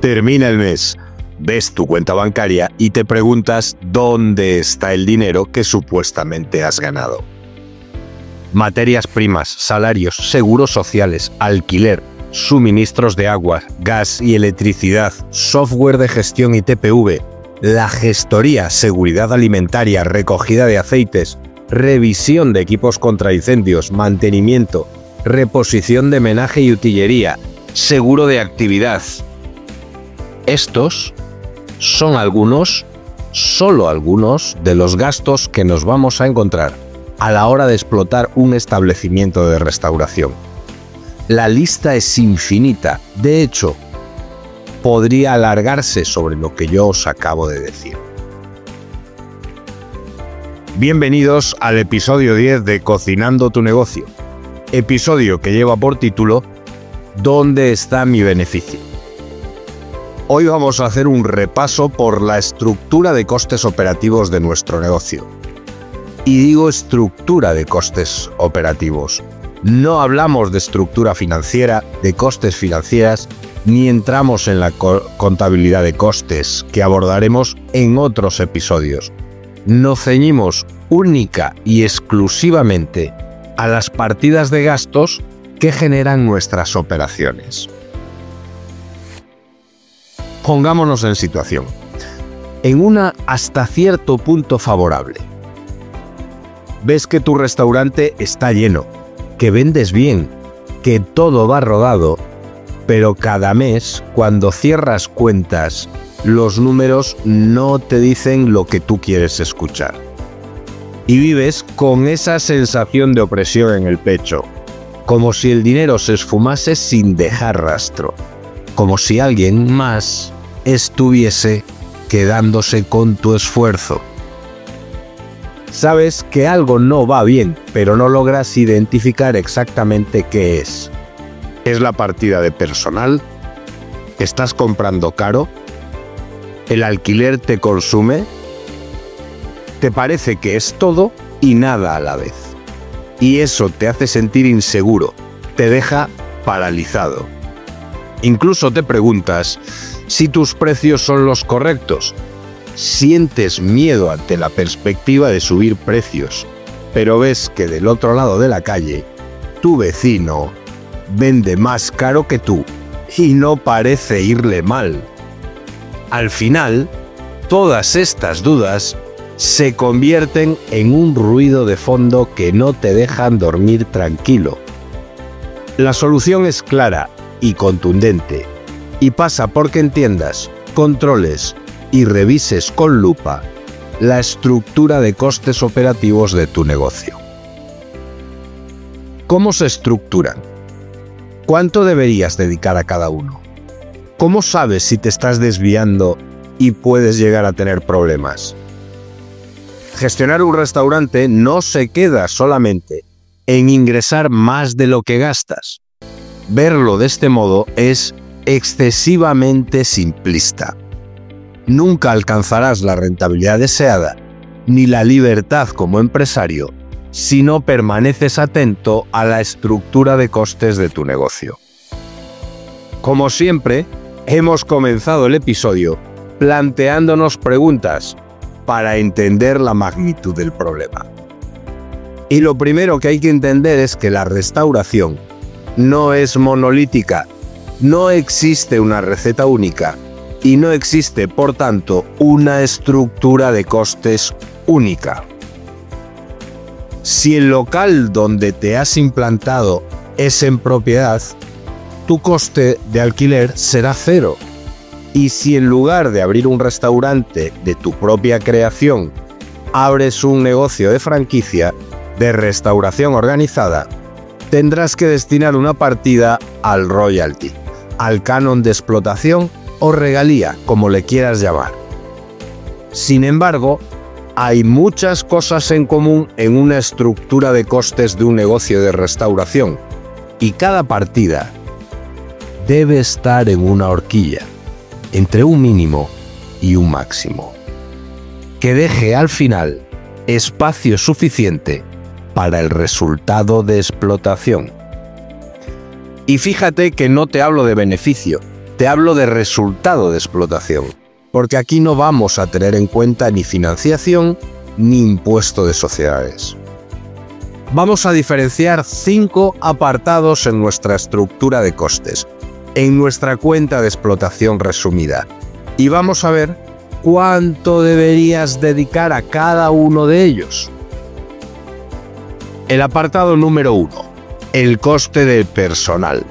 Termina el mes, ves tu cuenta bancaria y te preguntas dónde está el dinero que supuestamente has ganado. Materias primas, salarios, seguros sociales, alquiler, suministros de agua, gas y electricidad, software de gestión y TPV, la gestoría, seguridad alimentaria, recogida de aceites, revisión de equipos contra incendios, mantenimiento, reposición de menaje y utillería, seguro de actividad. Estos son solo algunos de los gastos que nos vamos a encontrar a la hora de explotar un establecimiento de restauración. La lista es infinita, de hecho, podría alargarse sobre lo que yo os acabo de decir. Bienvenidos al episodio 10 de Cocinando tu negocio, episodio que lleva por título ¿Dónde está mi beneficio? Hoy vamos a hacer un repaso por la estructura de costes operativos de nuestro negocio. Y digo estructura de costes operativos. No hablamos de estructura financiera, de costes financieras, ni entramos en la contabilidad de costes, que abordaremos en otros episodios. Nos ceñimos única y exclusivamente a las partidas de gastos que generan nuestras operaciones. Pongámonos en situación. En una hasta cierto punto favorable. Ves que tu restaurante está lleno, que vendes bien, que todo va rodado, pero cada mes, cuando cierras cuentas, los números no te dicen lo que tú quieres escuchar. Y vives con esa sensación de opresión en el pecho, como si el dinero se esfumase sin dejar rastro, como si alguien más estuviese quedándose con tu esfuerzo. Sabes que algo no va bien, pero no logras identificar exactamente qué es. ¿Es la partida de personal? ¿Estás comprando caro? ¿El alquiler te consume? Te parece que es todo y nada a la vez. Y eso te hace sentir inseguro, te deja paralizado. Incluso te preguntas si tus precios son los correctos. Sientes miedo ante la perspectiva de subir precios, pero ves que del otro lado de la calle, tu vecino vende más caro que tú y no parece irle mal. Al final, todas estas dudas se convierten en un ruido de fondo que no te dejan dormir tranquilo. La solución es clara y contundente, y pasa porque entiendas, controles y revises con lupa la estructura de costes operativos de tu negocio. ¿Cómo se estructuran? ¿Cuánto deberías dedicar a cada uno? ¿Cómo sabes si te estás desviando y puedes llegar a tener problemas? Gestionar un restaurante no se queda solamente en ingresar más de lo que gastas. Verlo de este modo es excesivamente simplista. Nunca alcanzarás la rentabilidad deseada ni la libertad como empresario si no permaneces atento a la estructura de costes de tu negocio. Como siempre, hemos comenzado el episodio planteándonos preguntas para entender la magnitud del problema. Y lo primero que hay que entender es que la restauración no es monolítica, no existe una receta única y no existe, por tanto, una estructura de costes única. Si el local donde te has implantado es en propiedad, tu coste de alquiler será cero. Y si en lugar de abrir un restaurante de tu propia creación, abres un negocio de franquicia, de restauración organizada, tendrás que destinar una partida al royalty, al canon de explotación o regalía, como le quieras llamar. Sin embargo, hay muchas cosas en común en una estructura de costes de un negocio de restauración, y cada partida debe estar en una horquilla, entre un mínimo y un máximo, que deje al final espacio suficiente para el resultado de explotación. Y fíjate que no te hablo de beneficio, Te hablo de resultado de explotación, porque aquí no vamos a tener en cuenta ni financiación ni impuesto de sociedades. Vamos a diferenciar 5 apartados en nuestra estructura de costes, en nuestra cuenta de explotación resumida, y vamos a ver cuánto deberías dedicar a cada uno de ellos. El apartado número 1, el coste del personal.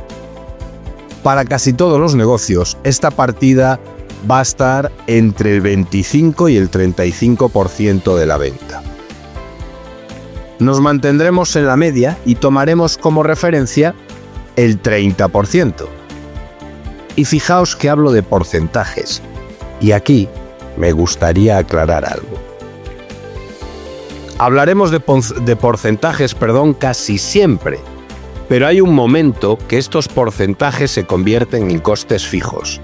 Para casi todos los negocios, esta partida va a estar entre el 25 y el 35% de la venta. Nos mantendremos en la media y tomaremos como referencia el 30%. Y fijaos que hablo de porcentajes, y aquí me gustaría aclarar algo. Hablaremos de porcentajes, casi siempre, pero hay un momento que estos porcentajes se convierten en costes fijos.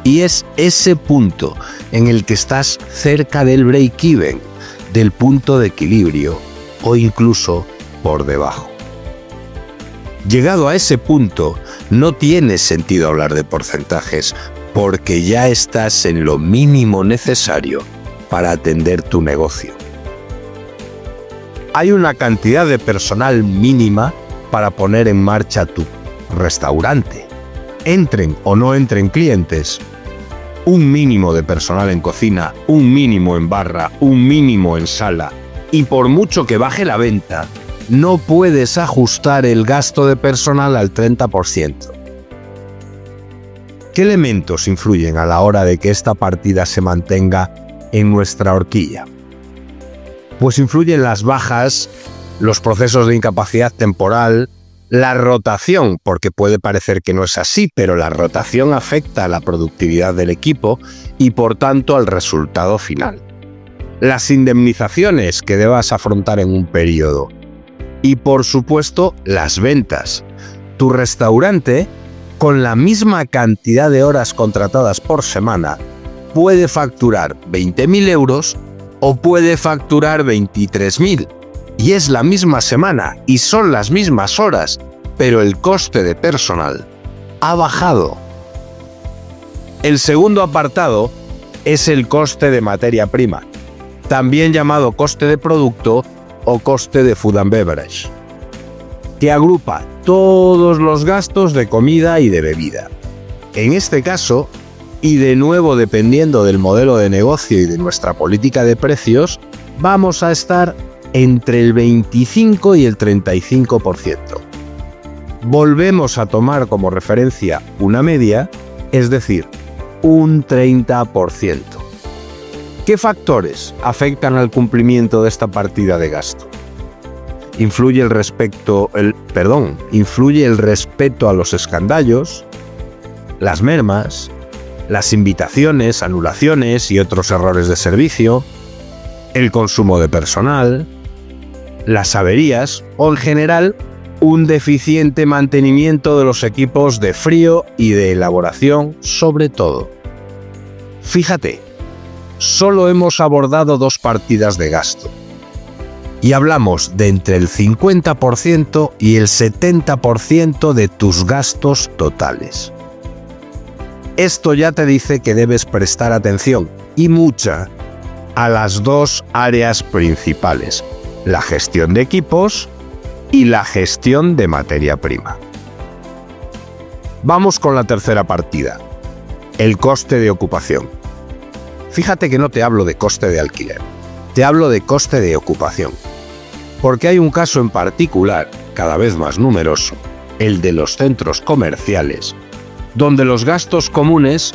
Y es ese punto en el que estás cerca del break-even, del punto de equilibrio, o incluso por debajo. Llegado a ese punto, no tiene sentido hablar de porcentajes, porque ya estás en lo mínimo necesario para atender tu negocio. Hay una cantidad de personal mínima para poner en marcha tu restaurante. Entren o no entren clientes, un mínimo de personal en cocina, un mínimo en barra, un mínimo en sala, y por mucho que baje la venta, no puedes ajustar el gasto de personal al 30%. ¿Qué elementos influyen a la hora de que esta partida se mantenga en nuestra horquilla? Pues influyen las bajas, los procesos de incapacidad temporal, la rotación, porque puede parecer que no es así, pero la rotación afecta a la productividad del equipo y por tanto al resultado final. Las indemnizaciones que debas afrontar en un periodo. Y por supuesto, las ventas. Tu restaurante, con la misma cantidad de horas contratadas por semana, puede facturar 20.000 euros o puede facturar 23.000. Y es la misma semana y son las mismas horas, pero el coste de personal ha bajado. El segundo apartado es el coste de materia prima, también llamado coste de producto o coste de food and beverage, que agrupa todos los gastos de comida y de bebida. En este caso, y de nuevo dependiendo del modelo de negocio y de nuestra política de precios, vamos a estar entre el 25 y el 35%. Volvemos a tomar como referencia una media, es decir, un 30%. ¿Qué factores afectan al cumplimiento de esta partida de gasto? Influye el respeto a los escandallos, las mermas, las invitaciones, anulaciones y otros errores de servicio, el consumo de personal, las averías o, en general, un deficiente mantenimiento de los equipos de frío y de elaboración, sobre todo. Fíjate, solo hemos abordado 2 partidas de gasto y hablamos de entre el 50% y el 70% de tus gastos totales. Esto ya te dice que debes prestar atención, y mucha, a las 2 áreas principales: la gestión de equipos y la gestión de materia prima. Vamos con la tercera partida, el coste de ocupación. Fíjate que no te hablo de coste de alquiler, te hablo de coste de ocupación, porque hay un caso en particular, cada vez más numeroso, el de los centros comerciales, donde los gastos comunes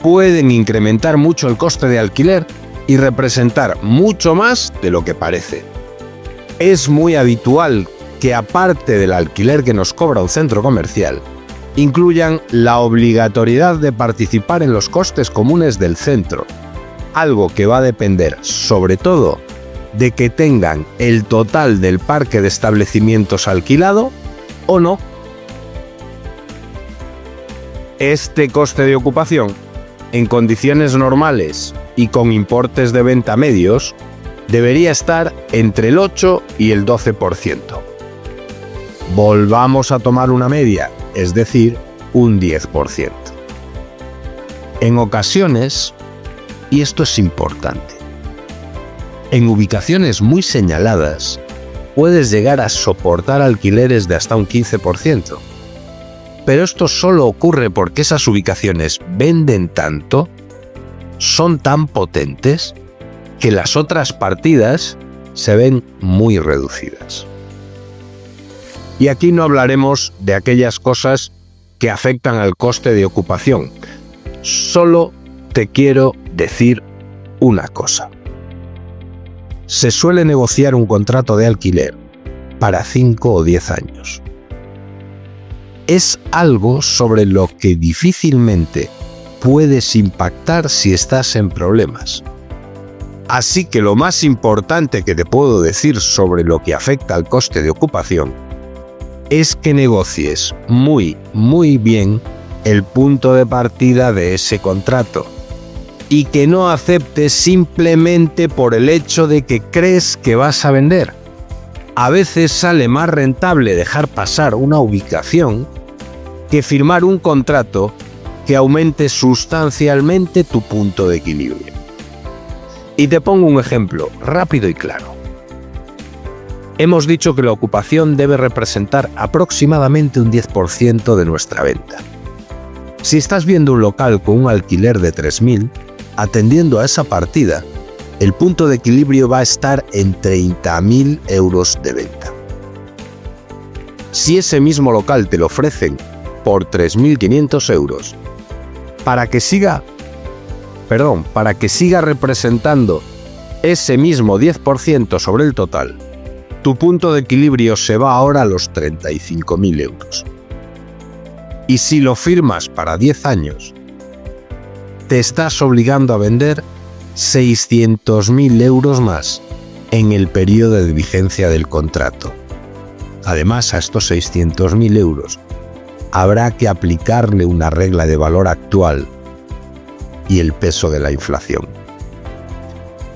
pueden incrementar mucho el coste de alquiler y representar mucho más de lo que parece. Es muy habitual que, aparte del alquiler que nos cobra un centro comercial, incluyan la obligatoriedad de participar en los costes comunes del centro, algo que va a depender, sobre todo, de que tengan el total del parque de establecimientos alquilado o no. Este coste de ocupación, en condiciones normales y con importes de venta medios, debería estar entre el 8 y el 12%. Volvamos a tomar una media, es decir, un 10%. En ocasiones, y esto es importante, en ubicaciones muy señaladas, puedes llegar a soportar alquileres de hasta un 15%. Pero esto solo ocurre porque esas ubicaciones venden tanto, son tan potentes, que las otras partidas se ven muy reducidas. Y aquí no hablaremos de aquellas cosas que afectan al coste de ocupación. Solo te quiero decir una cosa. Se suele negociar un contrato de alquiler para 5 o 10 años. Es algo sobre lo que difícilmente puedes impactar si estás en problemas. Así que lo más importante que te puedo decir sobre lo que afecta al coste de ocupación es que negocies muy bien el punto de partida de ese contrato y que no aceptes simplemente por el hecho de que crees que vas a vender. A veces sale más rentable dejar pasar una ubicación que firmar un contrato que aumente sustancialmente tu punto de equilibrio. Y te pongo un ejemplo rápido y claro. Hemos dicho que la ocupación debe representar aproximadamente un 10% de nuestra venta. Si estás viendo un local con un alquiler de 3.000, atendiendo a esa partida, el punto de equilibrio va a estar en 30.000 euros de venta. Si ese mismo local te lo ofrecen por 3.500 euros, para que siga representando ese mismo 10% sobre el total, tu punto de equilibrio se va ahora a los 35.000 euros. Y si lo firmas para 10 años, te estás obligando a vender 600.000 euros más en el periodo de vigencia del contrato. Además, a estos 600.000 euros habrá que aplicarle una regla de valor actual y el peso de la inflación.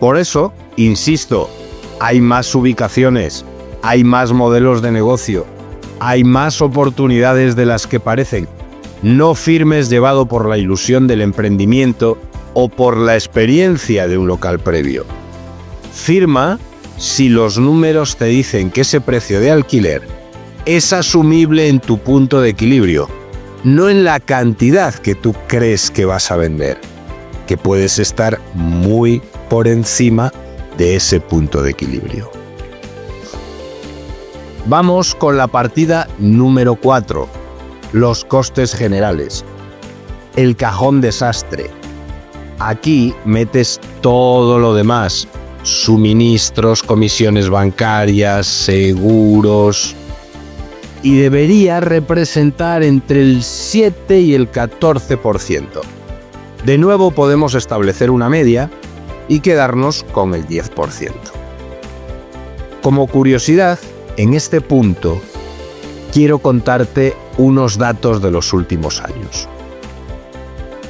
Por eso, insisto, hay más ubicaciones, hay más modelos de negocio, hay más oportunidades de las que parecen. No firmes llevado por la ilusión del emprendimiento o por la experiencia de un local previo. Firma si los números te dicen que ese precio de alquiler es asumible en tu punto de equilibrio, no en la cantidad que tú crees que vas a vender, que puedes estar muy por encima de ese punto de equilibrio. Vamos con la partida número 4, los costes generales. El cajón desastre. Aquí metes todo lo demás, suministros, comisiones bancarias, seguros, y debería representar entre el 7 y el 14%. De nuevo podemos establecer una media y quedarnos con el 10%. Como curiosidad, en este punto quiero contarte unos datos de los últimos años.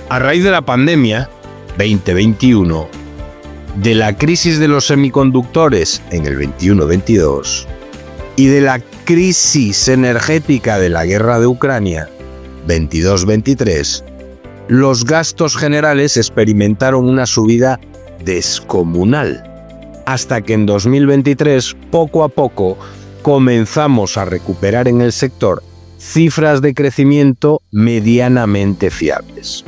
A raíz de la pandemia 2021, de la crisis de los semiconductores en el 21-22 y de la crisis energética de la guerra de Ucrania 22-23, los gastos generales experimentaron una subida descomunal, hasta que en 2023, poco a poco, comenzamos a recuperar en el sector cifras de crecimiento medianamente fiables.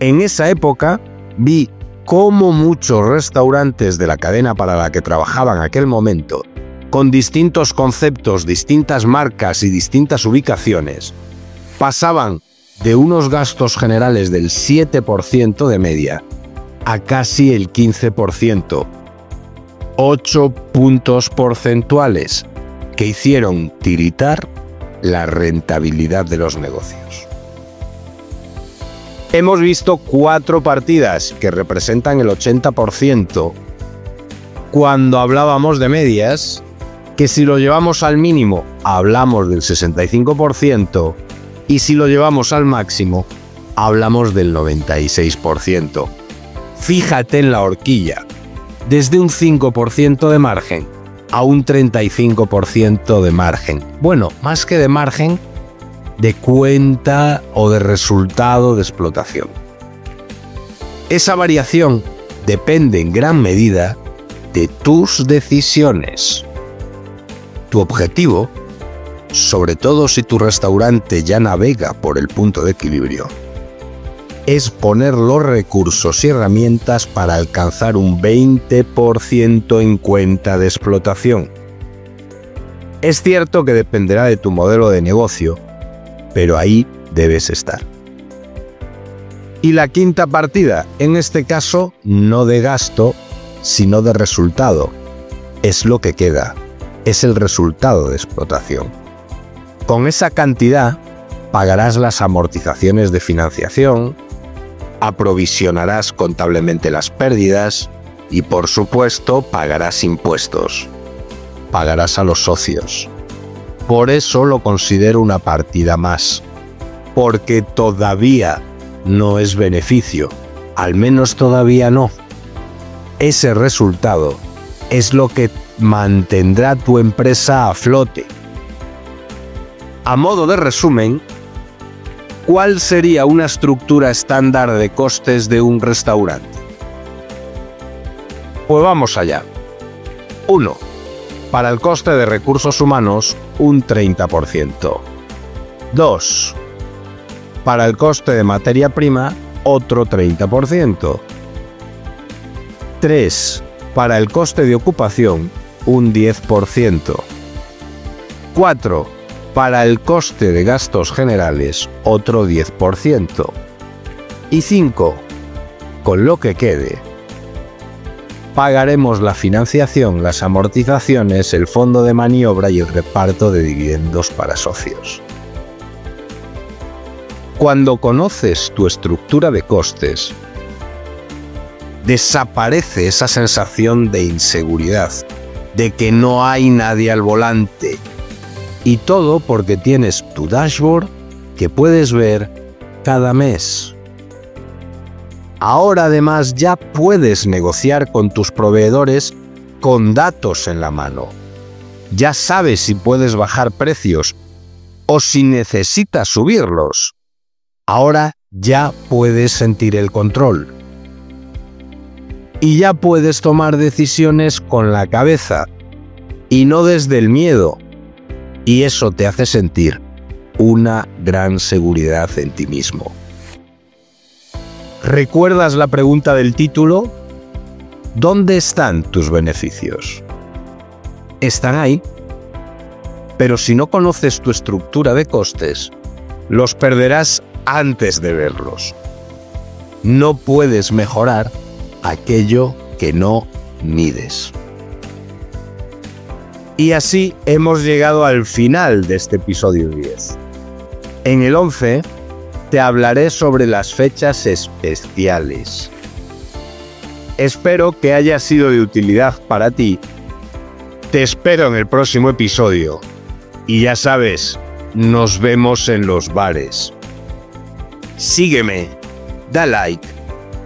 En esa época vi cómo muchos restaurantes de la cadena para la que trabajaba en aquel momento, con distintos conceptos, distintas marcas y distintas ubicaciones, pasaban de unos gastos generales del 7% de media a casi el 15%. 8 puntos porcentuales que hicieron tiritar la rentabilidad de los negocios. Hemos visto 4 partidas que representan el 80% cuando hablábamos de medias, que si lo llevamos al mínimo hablamos del 65% y si lo llevamos al máximo hablamos del 96%. Fíjate en la horquilla, desde un 5% de margen a un 35% de margen. Bueno, más que de margen, de cuenta o de resultado de explotación. Esa variación depende en gran medida de tus decisiones. Tu objetivo, sobre todo si tu restaurante ya navega por el punto de equilibrio, es poner los recursos y herramientas para alcanzar un 20% en cuenta de explotación. Es cierto que dependerá de tu modelo de negocio, pero ahí debes estar. Y la quinta partida, en este caso, no de gasto, sino de resultado. Es lo que queda, es el resultado de explotación. Con esa cantidad, pagarás las amortizaciones de financiación, aprovisionarás contablemente las pérdidas y, por supuesto, pagarás impuestos. Pagarás a los socios. Por eso lo considero una partida más, porque todavía no es beneficio, al menos todavía no. Ese resultado es lo que mantendrá tu empresa a flote. A modo de resumen, ¿cuál sería una estructura estándar de costes de un restaurante? Pues vamos allá. 1. Para el coste de recursos humanos, un 30%. 2. Para el coste de materia prima, otro 30%. 3. Para el coste de ocupación, un 10%. 4. Para el coste de gastos generales, otro 10%. Y 5. Con lo que quede, pagaremos la financiación, las amortizaciones, el fondo de maniobra y el reparto de dividendos para socios. Cuando conoces tu estructura de costes, desaparece esa sensación de inseguridad, de que no hay nadie al volante. Y todo porque tienes tu dashboard que puedes ver cada mes. Ahora además ya puedes negociar con tus proveedores con datos en la mano. Ya sabes si puedes bajar precios o si necesitas subirlos. Ahora ya puedes sentir el control. Y ya puedes tomar decisiones con la cabeza y no desde el miedo. Y eso te hace sentir una gran seguridad en ti mismo. ¿Recuerdas la pregunta del título? ¿Dónde están tus beneficios? Están ahí. Pero si no conoces tu estructura de costes, los perderás antes de verlos. No puedes mejorar aquello que no mides. Y así hemos llegado al final de este episodio 10. En el 11 te hablaré sobre las fechas especiales. Espero que haya sido de utilidad para ti. Te espero en el próximo episodio. Y ya sabes, nos vemos en los bares. Sígueme, da like,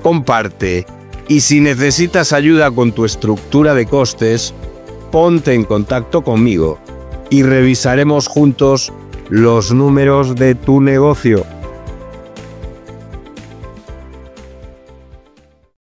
comparte y si necesitas ayuda con tu estructura de costes, ponte en contacto conmigo y revisaremos juntos los números de tu negocio.